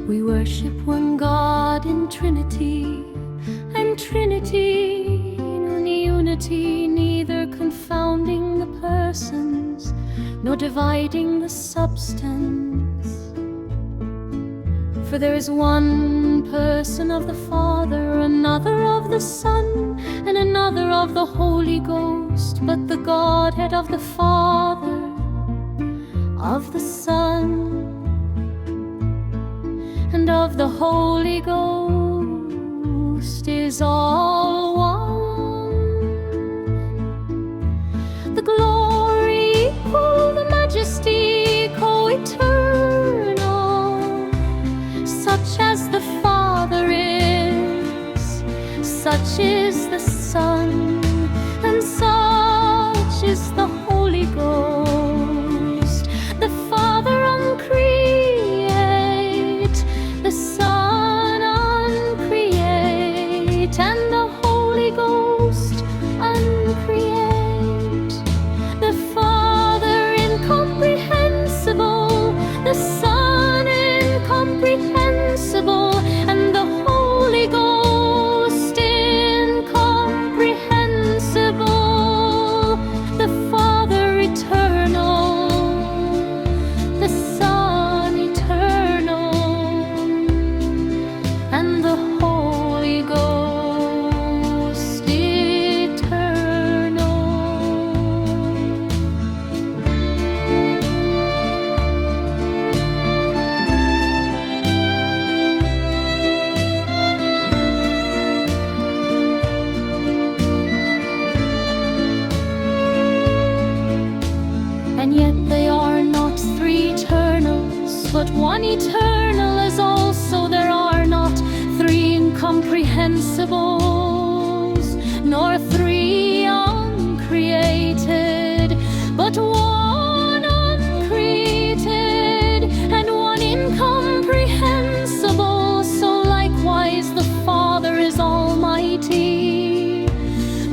We worship one God in Trinity, and Trinity in unity, neither confounding the persons, nor dividing the substance. For there is one person of the Father, another of the Son, and another of the Holy Ghost, but the Godhead of the Father, of the Son, and of the Holy Ghost is all one. The glory equal, the majesty co-eternal, such as the Father is, such is the Son, and such is the Holy Ghost. The Father uncreate, the Son uncreate, and the Holy Ghost uncreate. The Father incomprehensible, the Son incomprehensible, and the Holy Ghost incomprehensible. The Father eternal, the Son eternal, and the Holy Ghost eternal. And yet they are not three eternals, but one eternal, as also there are not three incomprehensibles, nor three uncreated, but one uncreated, and one incomprehensible. So likewise the Father is almighty,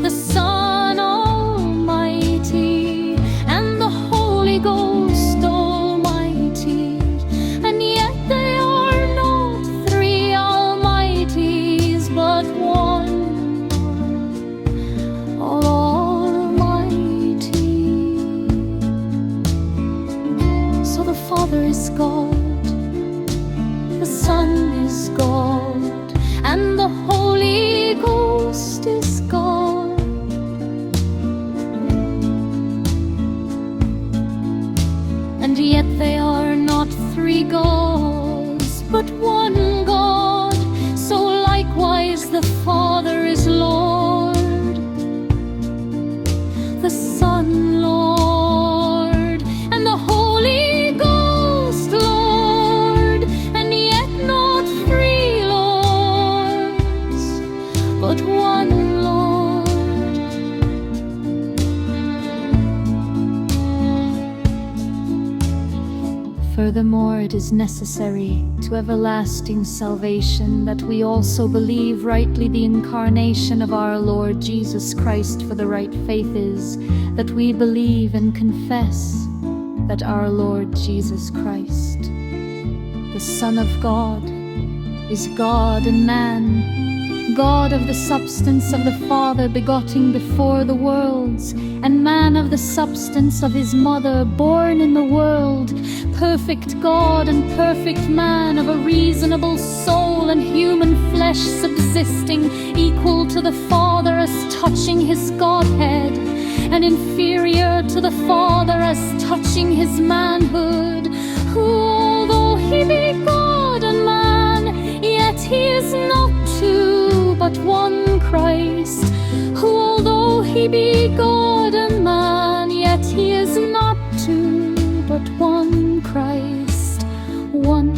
the Son almighty, and the Holy Ghost almighty. And yet they are not three almighties, but one almighty. So the Father is God, the Son is God, and the Holy Ghost is God. And yet they are not three gods, but one God. So likewise the Father is Lord, the Son Lord, and the Holy Ghost Lord. And yet not three Lords, but one Lord. Furthermore, it is necessary to everlasting salvation that we also believe rightly the incarnation of our Lord Jesus Christ. For the right faith is that we believe and confess that our Lord Jesus Christ, the Son of God, is God and man, God of the substance of the Father, begotten before the worlds, and man of the substance of his mother, born in the world, perfect God and perfect man, of a reasonable soul and human flesh, subsisting, equal to the Father as touching his Godhead, and inferior to the Father as touching his manhood, who, although he be God and man, yet he is not two, but one Christ, who, although he be God and man, yet he is not two, but one Christ, one,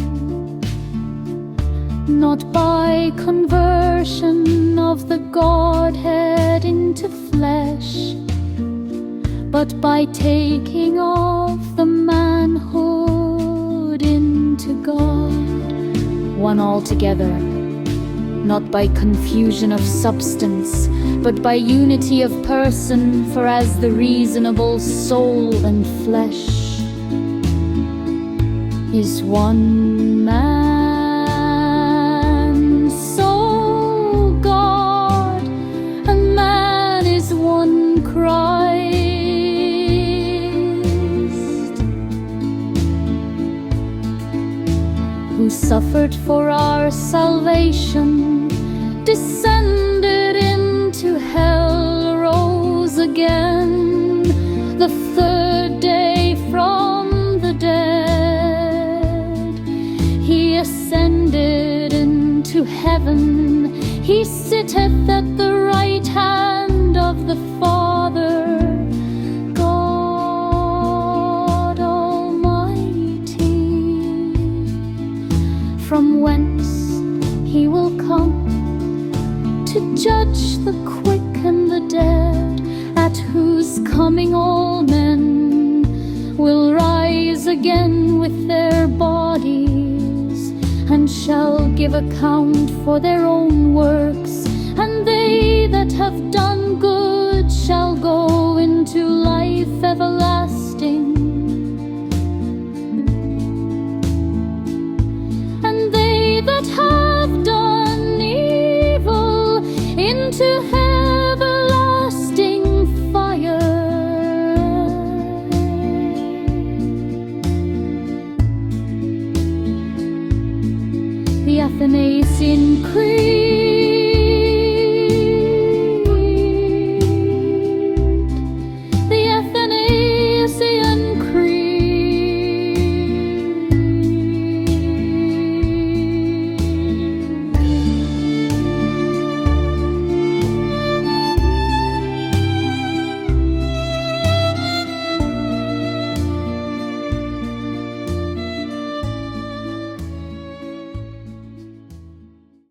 not by conversion of the Godhead into flesh, but by taking of the manhood into God, one altogether, not by confusion of substance, but by unity of person. For as the reasonable soul and flesh is one man, who suffered for our salvation, descended into hell, rose again the third day from the dead. He ascended into heaven, he sitteth at the right hand of the Father, God Almighty, from whence he will come to judge the quick and the dead, at whose coming all men will rise again with their bodies, and shall give account for their own works. And they that have done good shall go into life everlasting, and they that have done evil into everlasting fire. The Athanasian Creed.